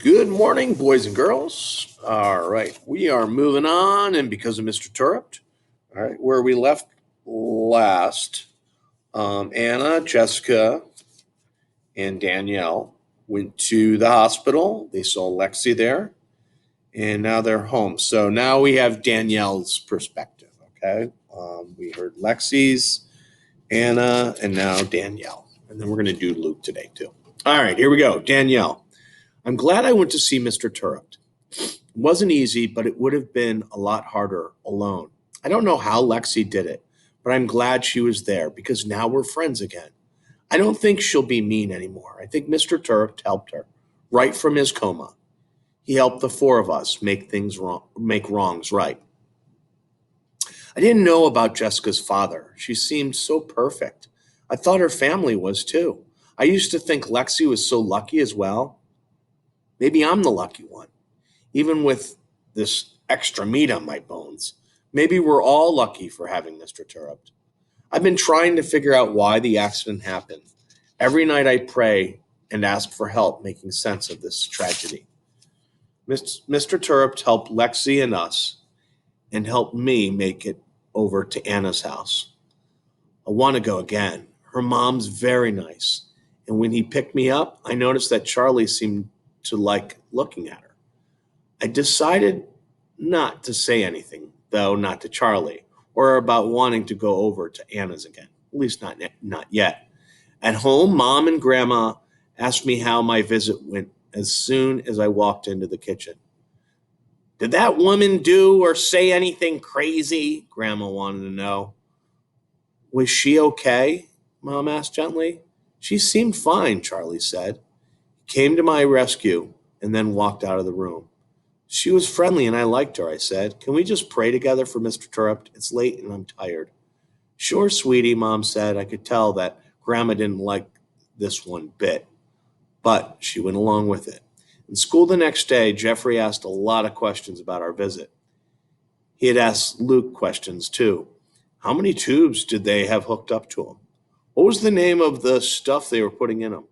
Good morning, boys and girls. All right, we are moving on, and because of Mr. Turrupt, all right, where we left last, Anna, Jessica, and Danielle went to the hospital. They saw Lexi there, and now they're home. So now we have Danielle's perspective. Okay, we heard Lexi's, Anna, and now Danielle, and then we're going to do Luke today too. All right, here we go. Danielle, I'm glad I went to see Mr. Turrupt. It wasn't easy, but it would have been a lot harder alone. I don't know how Lexi did it, but I'm glad she was there because now we're friends again. I don't think she'll be mean anymore. I think Mr. Turk helped her right from his coma. He helped the four of us make wrongs right. I didn't know about Jessica's father. She seemed so perfect. I thought her family was too. I used to think Lexi was so lucky as well. Maybe I'm the lucky one, even with this extra meat on my bones. Maybe we're all lucky for having Mr. Turrupt. I've been trying to figure out why the accident happened. Every night I pray and ask for help making sense of this tragedy. Mr. Turrupt helped Lexi and us and helped me make it over to Anna's house. I want to go again. Her mom's very nice. And when he picked me up, I noticed that Charlie seemed to like looking at her. I decided not to say anything, though, not to Charlie, or about wanting to go over to Anna's again. At least not yet. At home, Mom and Grandma asked me how my visit went as soon as I walked into the kitchen. Did that woman do or say anything crazy? Grandma wanted to know. Was she okay? Mom asked gently. She seemed fine, Charlie said. He came to my rescue and then walked out of the room. She was friendly and I liked her, I said. Can we just pray together for Mr. Turrupt? It's late and I'm tired. Sure, sweetie, Mom said. I could tell that Grandma didn't like this one bit, but she went along with it. In school the next day, Jeffrey asked a lot of questions about our visit. He had asked Luke questions too. How many tubes did they have hooked up to him? What was the name of the stuff they were putting in him?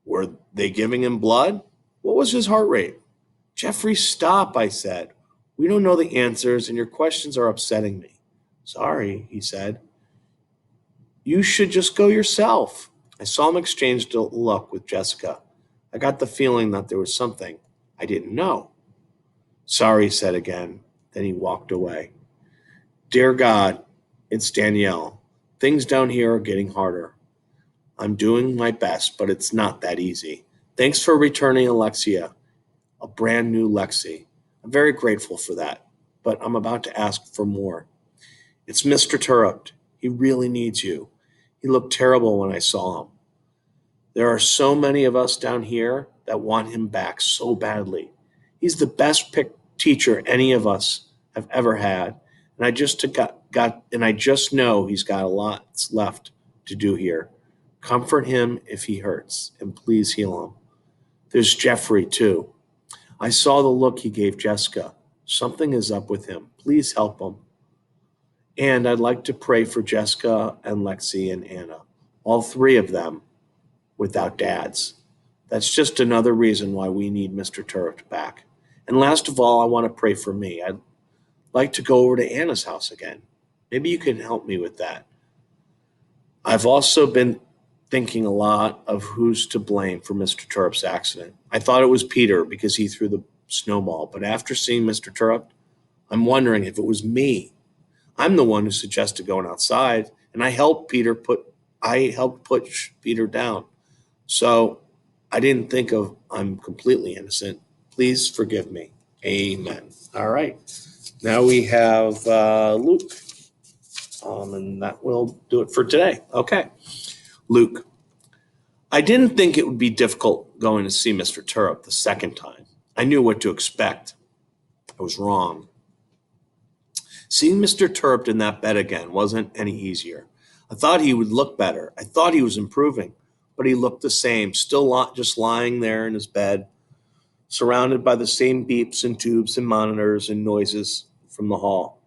Were they giving him blood? What was his heart rate? Jeffrey, stop, I said. We don't know the answers, and your questions are upsetting me. Sorry, he said. You should just go yourself. I saw him exchange a look with Jessica. I got the feeling that there was something I didn't know. Sorry, he said again. Then he walked away. Dear God, it's Danielle. Things down here are getting harder. I'm doing my best, but it's not that easy. Thanks for returning Alexia, a brand new Lexi. I'm very grateful for that, but I'm about to ask for more. It's Mr. Turrupt. He really needs you. He looked terrible when I saw him. There are so many of us down here that want him back so badly. He's the best teacher any of us have ever had, and I just know he's got a lot left to do here. Comfort him if he hurts, and please heal him. There's Jeffrey too. I saw the look he gave Jessica. Something is up with him. Please help him. And I'd like to pray for Jessica and Lexi and Anna, all three of them without dads. That's just another reason why we need Mr. Turret back. And last of all, I want to pray for me. I'd like to go over to Anna's house again. Maybe you can help me with that. I've also been thinking a lot of who's to blame for Mr. Turrup's accident. I thought it was Peter because he threw the snowball, but after seeing Mr. Turrup, I'm wondering if it was me. I'm the one who suggested going outside, and I helped push Peter down. So I didn't think of I'm completely innocent. Please forgive me. Amen. All right. Now we have Luke, and that will do it for today. Okay. Luke, I didn't think it would be difficult going to see Mr. Turrup the second time. I knew what to expect. I was wrong. Seeing Mr. Turrup in that bed again wasn't any easier. I thought he would look better. I thought he was improving, but he looked the same, still just lying there in his bed, surrounded by the same beeps and tubes and monitors and noises from the hall.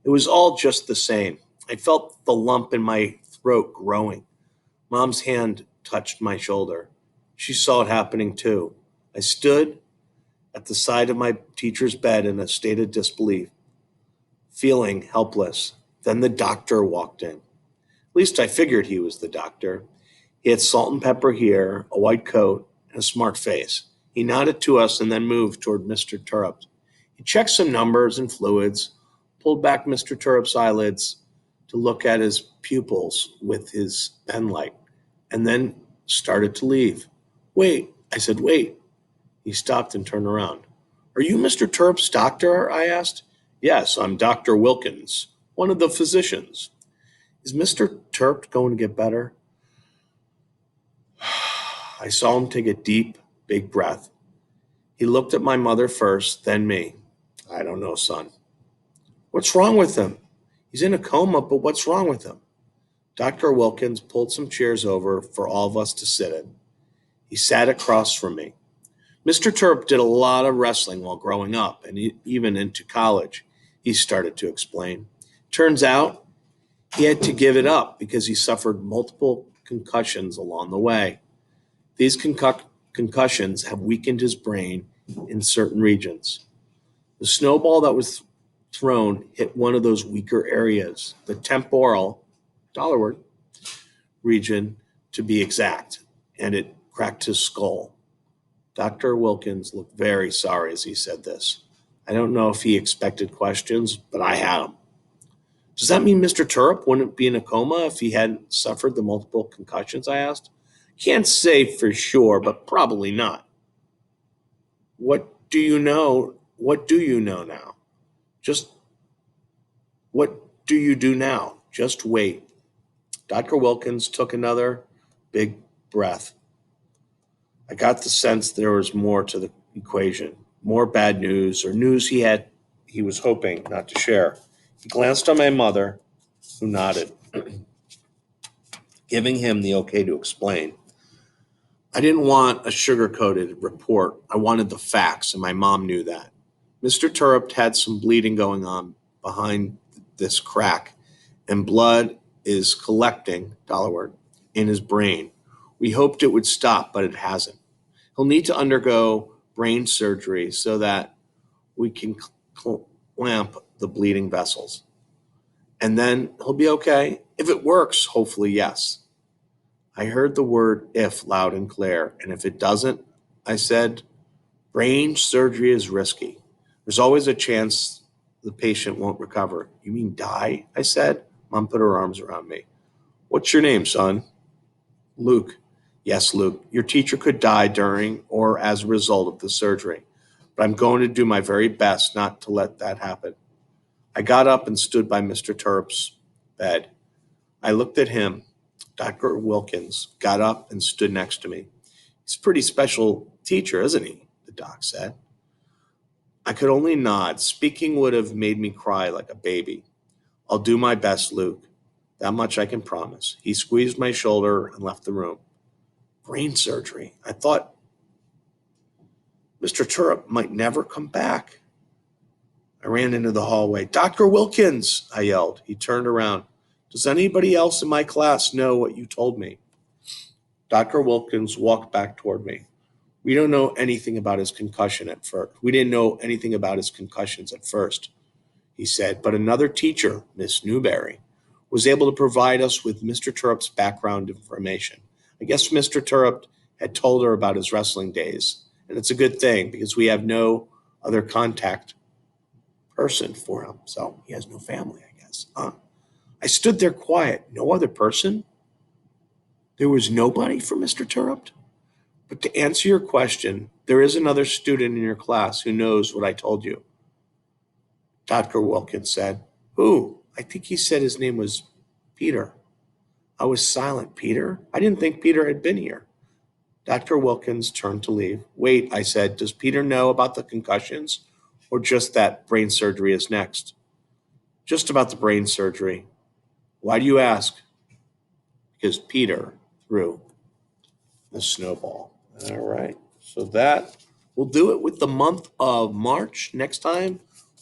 It was all just the same. I felt the lump in my throat growing. Mom's hand touched my shoulder. She saw it happening too. I stood at the side of my teacher's bed in a state of disbelief, feeling helpless. Then the doctor walked in. At least I figured he was the doctor. He had salt and pepper here, a white coat, and a smart face. He nodded to us and then moved toward Mr. Turrup. He checked some numbers and fluids, pulled back Mr. Turrup's eyelids to look at his pupils with his penlight, and then started to leave. Wait, I said, wait. He stopped and turned around. Are you Mr. Turrup's doctor? I asked. Yes, I'm Dr. Wilkins, one of the physicians. Is Mr. Turrup going to get better? I saw him take a deep, big breath. He looked at my mother first, then me. I don't know, son. What's wrong with him? He's in a coma, but what's wrong with him? Dr. Wilkins pulled some chairs over for all of us to sit in. He sat across from me. Mr. Turrup did a lot of wrestling while growing up and even into college, he started to explain. Turns out he had to give it up because he suffered multiple concussions along the way. These concussions have weakened his brain in certain regions. The snowball that was thrown hit one of those weaker areas, the temporal, dollar word, region to be exact, and it cracked his skull. Dr. Wilkins looked very sorry as he said this. I don't know if he expected questions, but I had them. Does that mean Mr. Turrup wouldn't be in a coma if he hadn't suffered the multiple concussions? I asked. Can't say for sure, but probably not. What do you know? What do you know now? What do you do now? Just wait. Dr. Wilkins took another big breath. I got the sense there was more to the equation, more bad news or news he was hoping not to share. He glanced on my mother, who nodded, giving him the okay to explain. I didn't want a sugar-coated report. I wanted the facts, and my mom knew that. Mr. Turrup had some bleeding going on behind this crack, and blood is collecting, dollar word, in his brain. We hoped it would stop, but it hasn't. He'll need to undergo brain surgery so that we can clamp the bleeding vessels. And then he'll be okay. If it works, hopefully, yes. I heard the word if loud and clear, and if it doesn't, I said, brain surgery is risky. There's always a chance the patient won't recover. You mean die? I said. Mom put her arms around me. What's your name, son? Luke. Yes, Luke. Your teacher could die during or as a result of the surgery, but I'm going to do my very best not to let that happen. I got up and stood by Mr. Turrup's bed. I looked at him. Dr. Wilkins got up and stood next to me. He's a pretty special teacher, isn't he? The doc said. I could only nod. Speaking would have made me cry like a baby. I'll do my best, Luke. That much I can promise. He squeezed my shoulder and left the room. Brain surgery. I thought Mr. Turrup might never come back. I ran into the hallway. Dr. Wilkins, I yelled. He turned around. Does anybody else in my class know what you told me? Dr. Wilkins walked back toward me. We don't know anything about his concussion at first. We didn't know anything about his concussions at first, he said, but another teacher, Miss Newberry, was able to provide us with Mr. Turrup's background information. I guess Mr. Turrup had told her about his wrestling days, and it's a good thing because we have no other contact person for him, so he has no family, I guess. I stood there quiet. No other person? There was nobody for Mr. Turrup? But to answer your question, there is another student in your class who knows what I told you. Dr. Wilkins said. Who? I think he said his name was Peter. I was silent. Peter? I didn't think Peter had been here. Dr. Wilkins turned to leave. Wait, I said, does Peter know about the concussions or just that brain surgery is next? Just about the brain surgery. Why do you ask? Because Peter threw the snowball. All right. So that we'll do it with the month of March. Next time,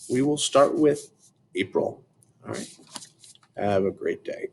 we will start with April. All right. Have a great day.